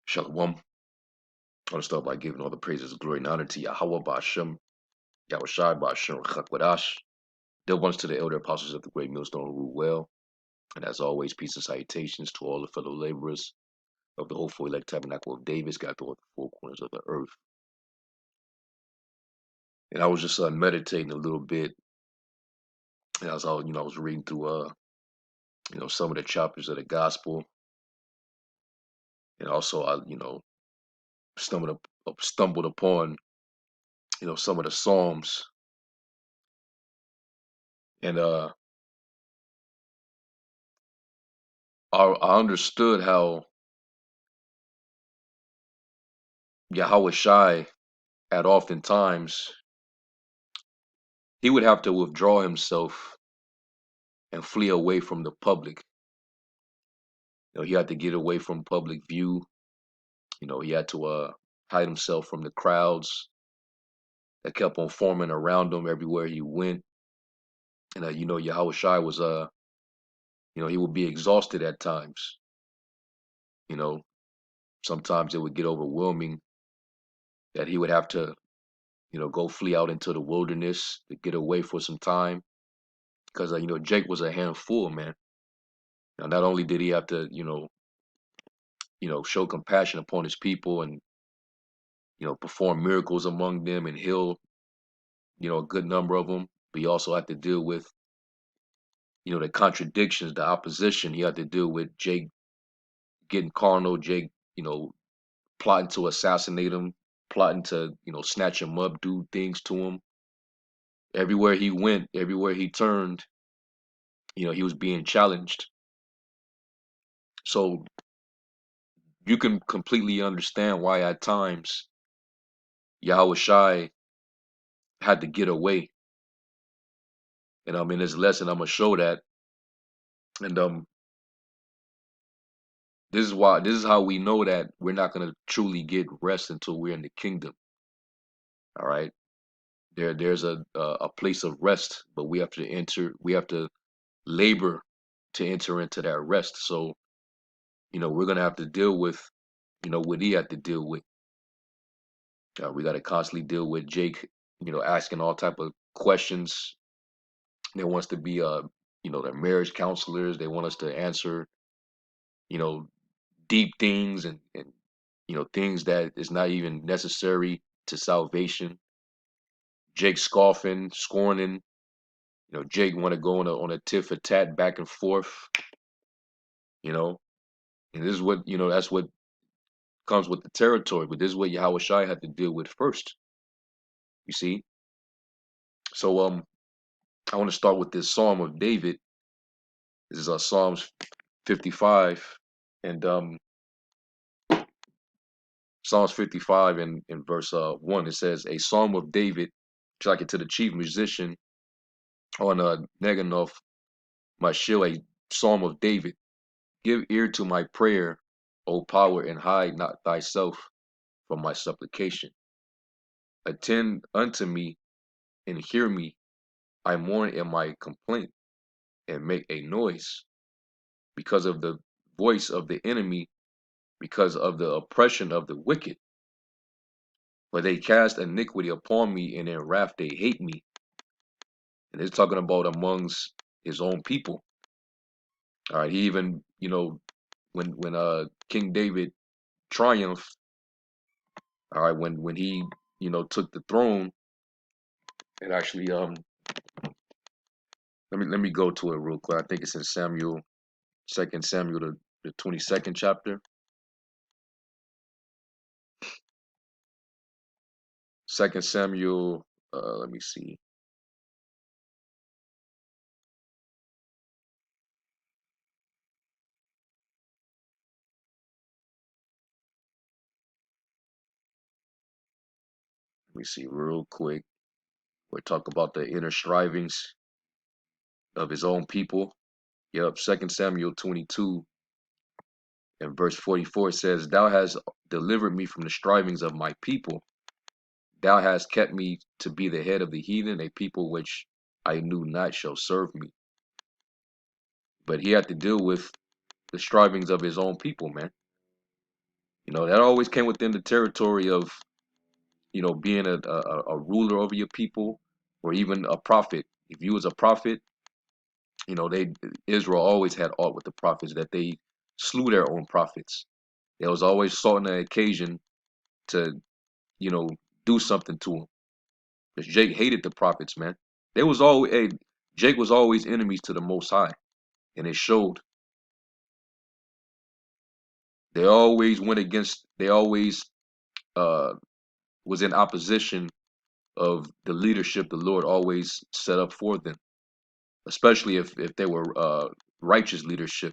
Shalom. I want to start by giving all the praises, glory, and honor to Yahweh Ba'ashem, Yahawashi Ba'ashem, Chakwadash. Dear ones to the elder apostles of the great millstone rule well. And as always, peace and salutations to all the fellow laborers of the hopeful elect tabernacle of David, scattered throughout the four corners of the earth. And I was just meditating a little bit, and as I was reading through some of the chapters of the gospel, and also I stumbled upon some of the psalms, and I understood how Yahawashi at oftentimes he would have to withdraw himself and flee away from the public. He had to get away from public view. He had to hide himself from the crowds that kept on forming around him everywhere he went. And Yahushua was he would be exhausted at times. You know, Sometimes it would get overwhelming that he would have to go flee out into the wilderness to get away for some time because Jake was a handful, man. Now, not only did he have to show compassion upon his people and perform miracles among them and heal a good number of them, but he also had to deal with the contradictions, the opposition. He had to deal with Jake getting carnal, Jake plotting to assassinate him, plotting to snatch him up, do things to him. Everywhere he went, everywhere he turned, he was being challenged. So you can completely understand why at times Yahushai had to get away. And in this lesson, I'm gonna show that. And this is how we know that we're not gonna truly get rest until we're in the kingdom. All right. There's a place of rest, but we have to labor to enter into that rest. So, we're gonna have to deal with, what he had to deal with. We got to constantly deal with Jake, asking all type of questions. They want us to be, their marriage counselors. They want us to answer, you know, deep things and things that is not even necessary to salvation. Jake scoffing, scorning. Jake want to go on a tit for tat back and forth. You know, and this is what that's what comes with the territory. But this is what Yahushua had to deal with first. You see, so I want to start with this Psalm of David. This is Psalms 55, and Psalms 55 in verse 1. It says, "A Psalm of David, like it to the chief musician on Neganoth, my shield, a Psalm of David. Give ear to my prayer, O power, and hide not thyself from my supplication. Attend unto me and hear me. I mourn in my complaint and make a noise because of the voice of the enemy, because of the oppression of the wicked. For they cast iniquity upon me, and in wrath they hate me." And it's talking about amongst his own people. All right, he even, when King David triumphed, all right, when he, took the throne, and actually let me go to it real quick. I think it's in Samuel, 2 Samuel, the 22nd chapter. 2 Samuel, let me see. Let me see real quick. We'll talk about the inner strivings of his own people. Yep, 2 Samuel 22 and verse 44 says, "Thou hast delivered me from the strivings of my people. Thou hast kept me to be the head of the heathen, a people which I knew not shall serve me." But he had to deal with the strivings of his own people, man. That always came within the territory of, being a ruler over your people, or even a prophet. If you was a prophet, they Israel always had art with the prophets that they slew their own prophets. There was always sought an occasion to, you know, do something to them. Because Jake hated the prophets, man. There was always Jake was always enemies to the Most High, and it showed. They always went against. They always uh, was in opposition of the leadership the Lord always set up for them, especially if they were righteous leadership.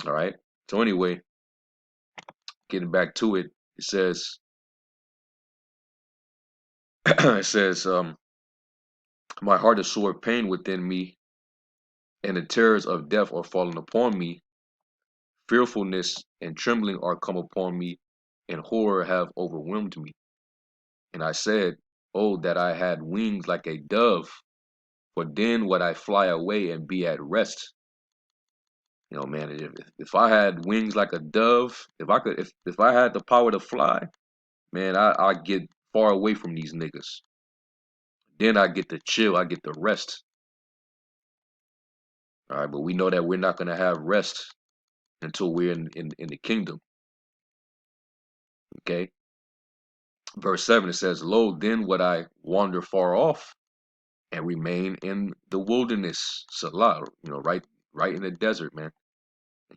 All right. So anyway, getting back to it, it says it says my heart is sore pain within me, and the terrors of death are fallen upon me. Fearfulness and trembling are come upon me, and horror have overwhelmed me. And I said, oh, that I had wings like a dove, for then would I fly away and be at rest. Man, if I had wings like a dove, if I had the power to fly, man, I get far away from these niggas. Then I get to chill, I get to rest. All right, but we know that we're not gonna have rest until we're in the kingdom. Okay. Verse 7, it says, lo, then would I wander far off and remain in the wilderness. Salah, right in the desert, man.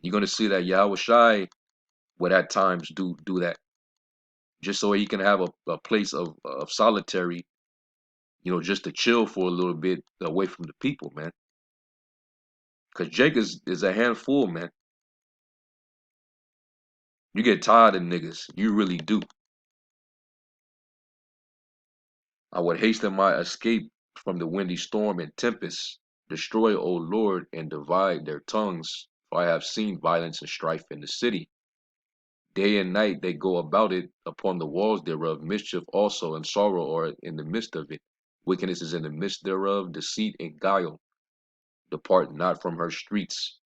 You're gonna see that Yahawashi would at times do that, just so he can have a place of solitary, just to chill for a little bit away from the people, man. Because Jake is a handful, man. You get tired of niggas. You really do. I would hasten my escape from the windy storm and tempest. Destroy, O Lord, and divide their tongues. For I have seen violence and strife in the city. Day and night they go about it upon the walls thereof. Mischief also and sorrow are in the midst of it. Wickedness is in the midst thereof. Deceit and guile depart not from her streets.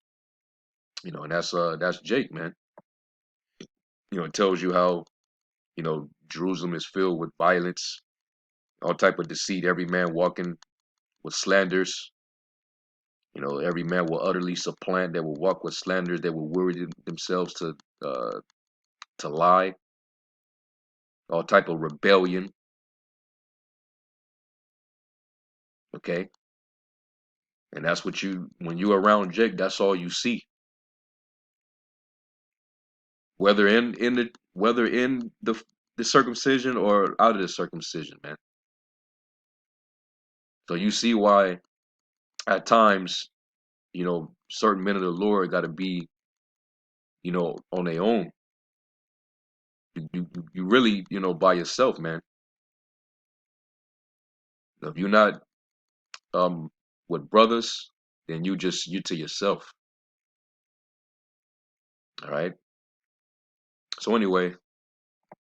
And that's Jake, man. It tells you how, Jerusalem is filled with violence, all type of deceit. Every man walking with slanders. Every man will utterly supplant. They will walk with slanders. They will worry themselves uh, to lie. All type of rebellion. Okay, and that's what when you around Jake, that's all you see. Whether in the circumcision or out of the circumcision, man. So you see why at times, certain men of the Lord got to be, on their own. You really, by yourself, man. If you're not with brothers, then you to yourself. All right. So anyway,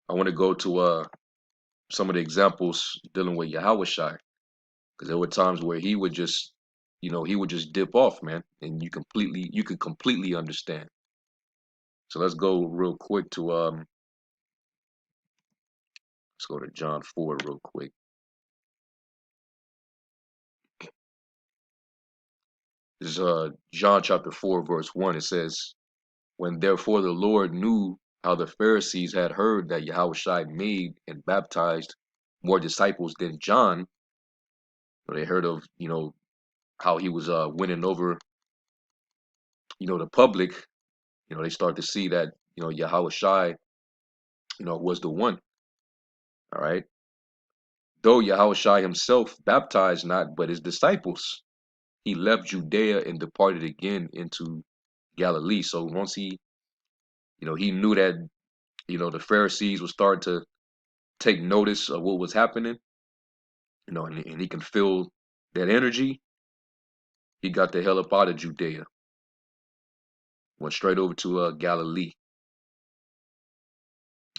I want to go to some of the examples dealing with Yahawashi, because there were times where he would just dip off, man, and you could completely understand. So let's go real quick to let's go to John 4 real quick. This is John chapter 4 verse 1. It says, when therefore the Lord knew how the Pharisees had heard that Yahushua made and baptized more disciples than John, they heard of, how he was winning over, the public, they start to see that, Yahushua, was the one. All right. Though Yahushua himself baptized not, but his disciples, he left Judea and departed again into Galilee. So once he knew that, the Pharisees would start to take notice of what was happening, and he can feel that energy. He got the hell up out of Judea, went straight over to Galilee,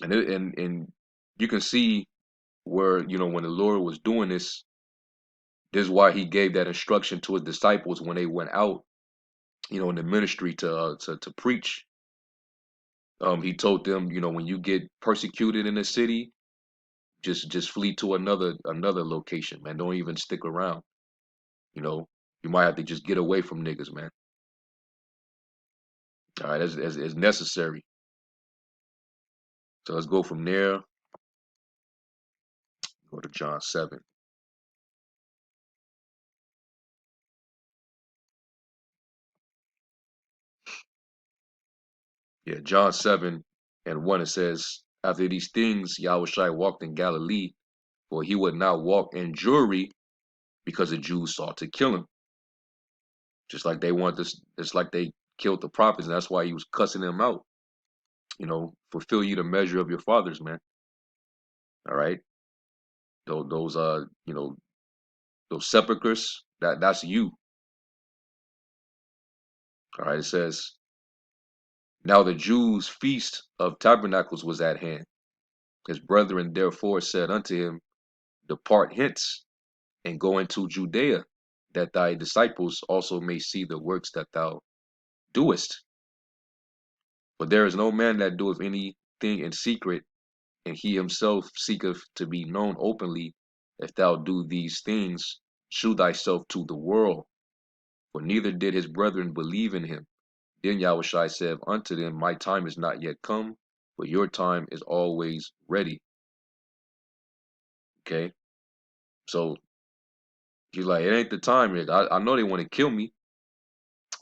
and you can see where when the Lord was doing this is why he gave that instruction to his disciples when they went out, in the ministry to preach. He told them, when you get persecuted in a city, just flee to another location, man. Don't even stick around. You know, you might have to just get away from niggas, man. All right, as necessary. So let's go from there. Go to John 7. Yeah, John 7:1, it says, after these things, Yahawashi walked in Galilee, for he would not walk in Jewry because the Jews sought to kill him. Just like they want this, it's like they killed the prophets, and that's why he was cussing them out. Fulfill you the measure of your fathers, man. All right. Those those sepulchres, that's you. All right. It says, now the Jews' feast of tabernacles was at hand. His brethren therefore said unto him, depart hence and go into Judea, that thy disciples also may see the works that thou doest. For there is no man that doeth anything in secret, and he himself seeketh to be known openly. If thou do these things, shew thyself to the world. For neither did his brethren believe in him. Then Yahushua said unto them, my time is not yet come, but your time is always ready. Okay? So he's like, it ain't the time yet. I know they want to kill me,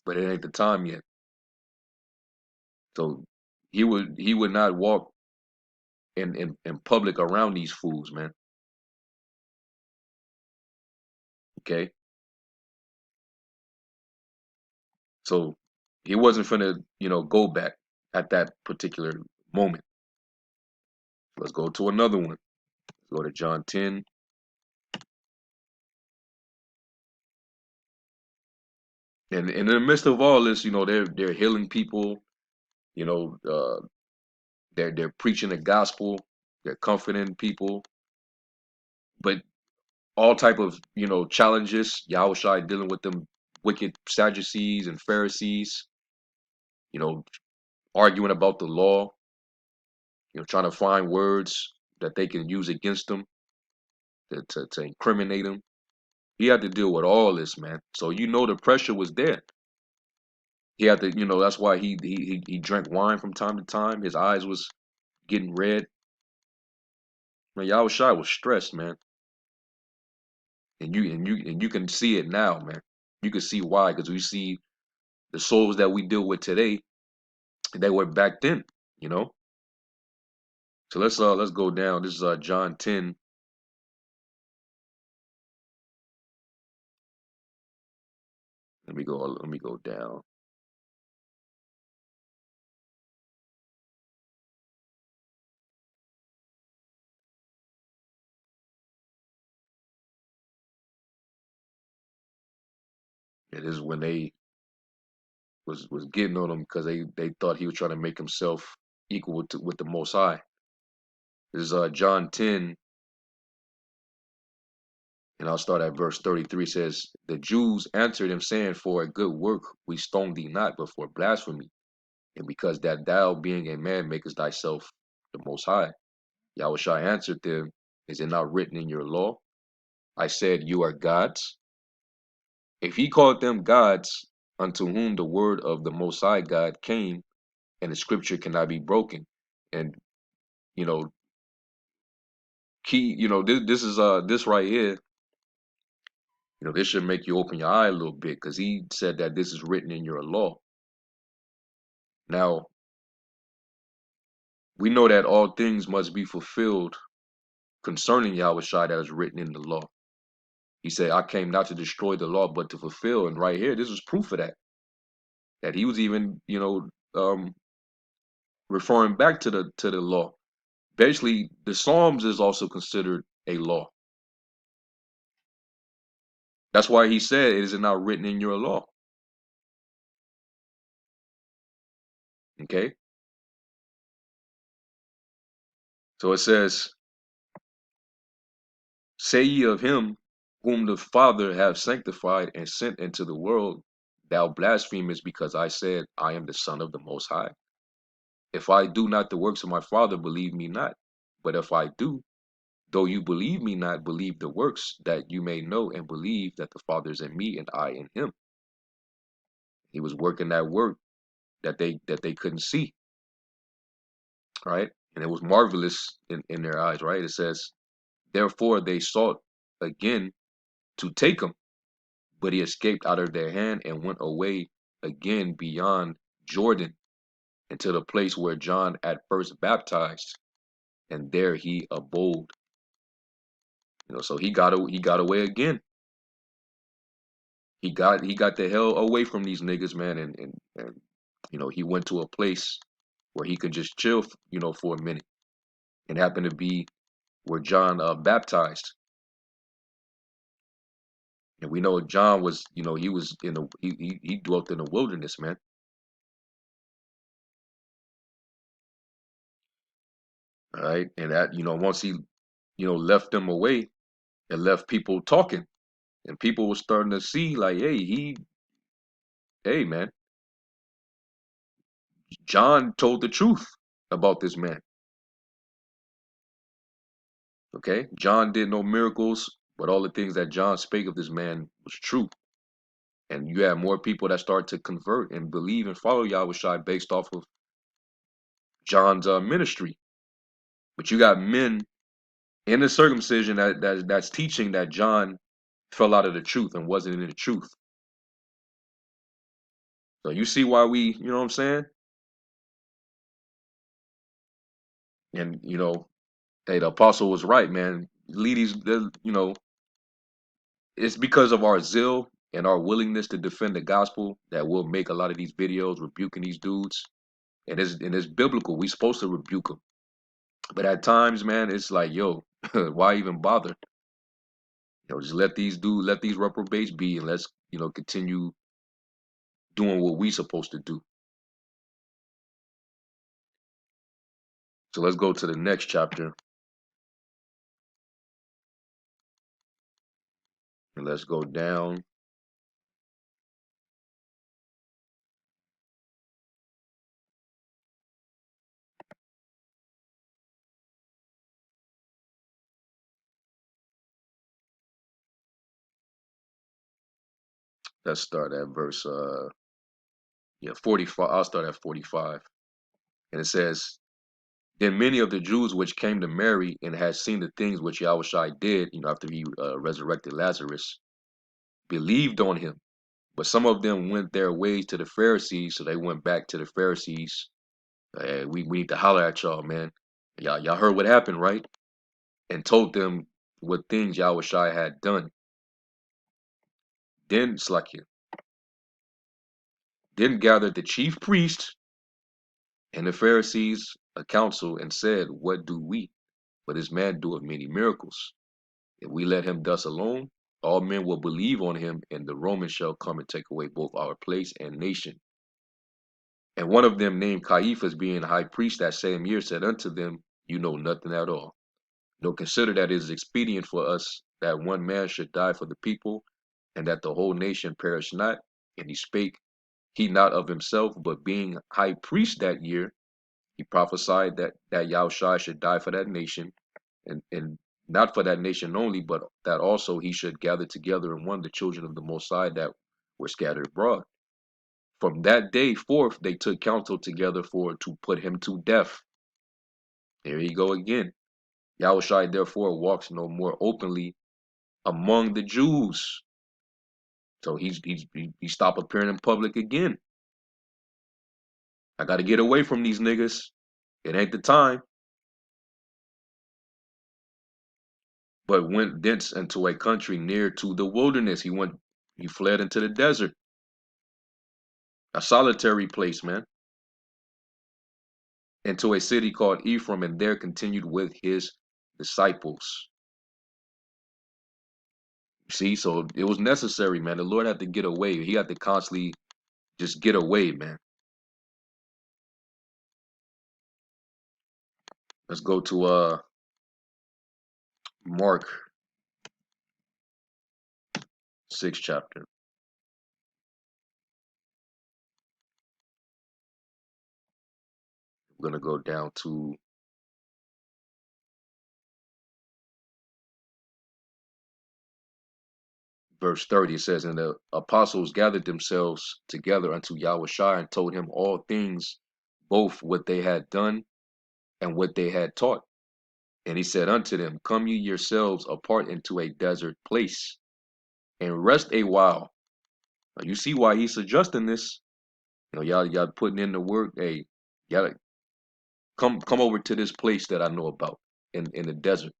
but it ain't the time yet. So he would not walk in public around these fools, man. Okay? So he wasn't finna, go back at that particular moment. Let's go to another one. Let's go to John 10. And in the midst of all this, they're healing people, you know, uh, they're preaching the gospel, they're comforting people, but all type of, challenges, Yahushua dealing with them wicked Sadducees and Pharisees, you know, arguing about the law, trying to find words that they can use against them to incriminate them. He had to deal with all this, man. So the pressure was there. He had to, that's why he drank wine from time to time. His eyes was getting red. Man, Yahushua was stressed, man. And you can see it now, man. You can see why, because we see the souls that we deal with today, they were back then, you know. So let's go down. This is John 10. Let me go down. Yeah, this is when they was getting on him because they thought he was trying to make himself equal with the Most High. This is John 10, and I'll start at verse 33. Says, the Jews answered him, saying, for a good work we stone thee not, but for blasphemy, and because that thou, being a man, makest thyself the Most High. Yahushua answered them, is it not written in your law? I said, you are gods. If he called them gods, unto whom the word of the Most High God came, and the scripture cannot be broken. And, you know, this is this right here, this should make you open your eye a little bit, because he said that this is written in your law. Now, we know that all things must be fulfilled concerning Yahushua that is written in the law. He said, I came not to destroy the law, but to fulfill. And right here, this is proof of that he was even, referring back to the law. Basically, the Psalms is also considered a law. That's why he said, it is not written in your law. Okay? So it says, say ye of him whom the Father hath sanctified and sent into the world, thou blasphemest, because I said, I am the Son of the Most High. If I do not the works of my Father, believe me not. But if I do, though you believe me not, believe the works, that you may know and believe that the Father is in me and I in him. He was working that work that they couldn't see, right? And it was marvelous in their eyes, right? It says, therefore they sought again to take him, but he escaped out of their hand and went away again beyond Jordan into the place where John at first baptized, and there he abode. So he got away again. He got the hell away from these niggas, man, and he went to a place where he could just chill, for a minute. It happened to be where John baptized, and we know John was, he was in the he dwelt in the wilderness, man. All right, and that once he left them away, it left people talking, and people were starting to see like, hey man, John told the truth about this man. Okay, John did no miracles, but all the things that John spake of this man was true. And you have more people that start to convert and believe and follow Yahawashi based off of John's ministry. But you got men in the circumcision that's teaching that John fell out of the truth and wasn't in the truth. So you see why you know what I'm saying? And hey, the apostle was right, man. Ladies, it's because of our zeal and our willingness to defend the gospel that we'll make a lot of these videos rebuking these dudes. And it's biblical. We supposed to rebuke them. But at times, man, it's like, yo, why even bother? Just let these reprobates be, and let's, continue doing what we supposed to do. So let's go to the next chapter, and let's go down. Let's start at verse 45. I'll start at 45. And it says, then many of the Jews which came to Mary and had seen the things which Yahushua did, after he resurrected Lazarus, believed on him. But some of them went their ways to the Pharisees, so they went back to the Pharisees. Hey, we need to holler at y'all, man. Y'all heard what happened, right? And told them what things Yahushua had done. Then Slakia, then gathered the chief priests and the Pharisees a council and said, what do we? For this man doeth many miracles. If we let him thus alone, all men will believe on him, and the Romans shall come and take away both our place and nation. And one of them, named Caiaphas, being high priest that same year, said unto them, you know nothing at all. Consider that it is expedient for us that one man should die for the people, and that the whole nation perish not. And he spake he not of himself, but being high priest that year, he prophesied that Yahushua should die for that nation, and not for that nation only, but that also he should gather together in one the children of the Most High that were scattered abroad. From that day forth, they took counsel together to put him to death. There you go again. Yahushua therefore walks no more openly among the Jews. So he stopped appearing in public again. I got to get away from these niggas. It ain't the time. But went thence into a country near to the wilderness. He fled into the desert, a solitary place, man, into a city called Ephraim, and there continued with his disciples. See, so it was necessary, man. The Lord had to get away. He had to constantly just get away, man. Let's go to Mark 6 chapter. We're gonna go down to verse 30. It says, and the apostles gathered themselves together unto Yahawashi and told him all things, both what they had done and what they had taught. And he said unto them, come ye yourselves apart into a desert place and rest a while. Now you see why he's suggesting this. Y'all putting in the work. Hey, y'all come over to this place that I know about in the desert.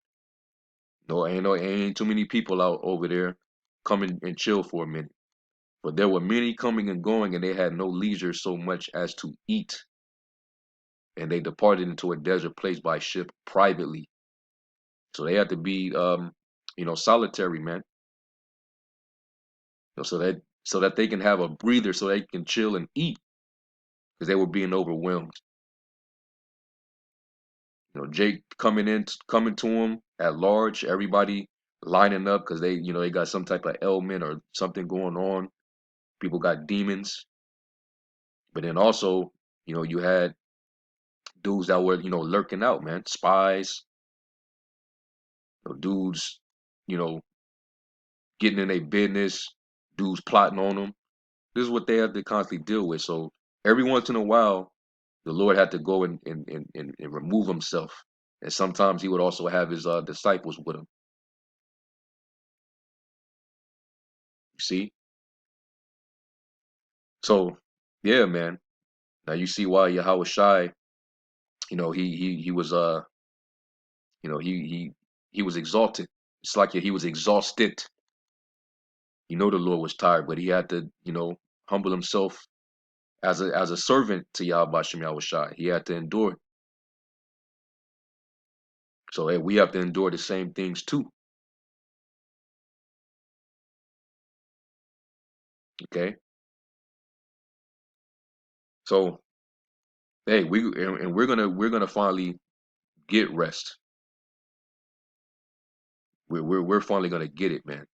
No, ain't too many people out over there. Come and chill for a minute. But there were many coming and going, and they had no leisure so much as to eat. And they departed into a desert place by ship privately. So they had to be, solitary, man. So that they can have a breather, so they can chill and eat, because they were being overwhelmed. Jake coming to him at large, everybody lining up because they got some type of ailment or something going on. People got demons, but then also, you had dudes that were, lurking out, man, spies, dudes, you know, getting in their business, dudes plotting on them. This is what they have to constantly deal with. So every once in a while, the Lord had to go and remove himself. And sometimes he would also have his disciples with him. You see? So yeah, man. Now you see why Yahawashi, he was he was exalted. It's like he was exhausted. The Lord was tired, but he had to, humble himself as a servant to Yahweh Shem Yahawashi. He had to endure. So hey, we have to endure the same things too. Okay. So hey, we're gonna finally get rest. We're finally gonna get it, man.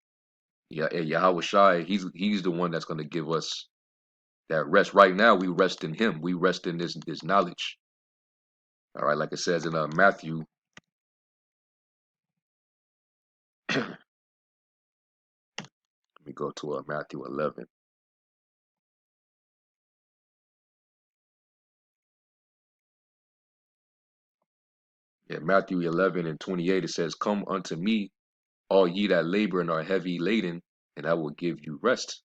Yeah, Yahweh Shai, he's the one that's gonna give us that rest. Right now, we rest in him. We rest in this knowledge. All right, like it says in Matthew. Let me go to Matthew 11. Yeah, Matthew 11 and 28. It says, "Come unto me, all ye that labor and are heavy laden, and I will give you rest.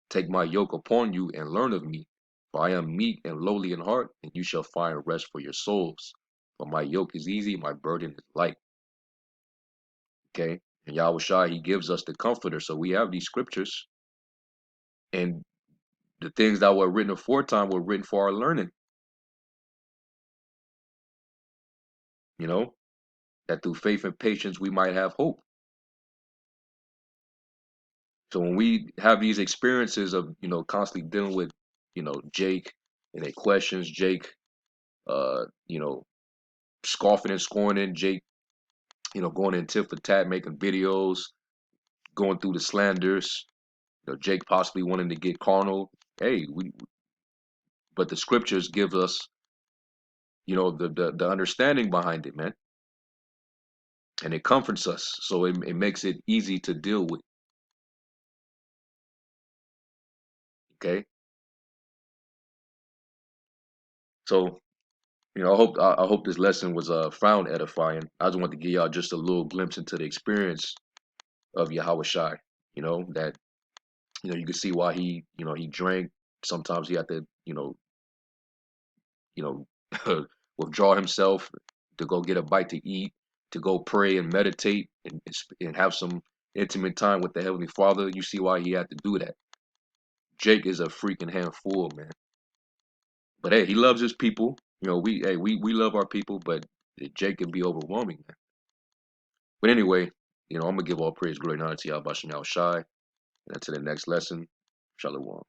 Take my yoke upon you and learn of me, for I am meek and lowly in heart, and you shall find rest for your souls. For my yoke is easy, my burden is light." Okay, and Yahweh Shai, he gives us the comforter. So we have these scriptures, and the things that were written aforetime were written for our learning. You know, that through faith and patience we might have hope. So when we have these experiences of, constantly dealing with, Jake and their questions, Jake, uh, you know, scoffing and scorning, Jake, going in tit for tat, making videos, going through the slanders, Jake possibly wanting to get carnal. Hey, but the scriptures give us, the understanding behind it, man. And it comforts us. So it makes it easy to deal with. Okay. So, I hope this lesson was found edifying. I just want to give y'all just a little glimpse into the experience of Yahweh Shai. That you can see why he drank. Sometimes he had to you know withdraw himself to go get a bite to eat, to go pray and meditate and have some intimate time with the Heavenly Father. You see why he had to do that. Jake is a freaking handful, man. But hey, he loves his people. We love our people, but Jake can be overwhelming, man. But anyway, I'm gonna give all praise, glory, and honor to Yahweh Shem Shai. And until the next lesson, Shalom.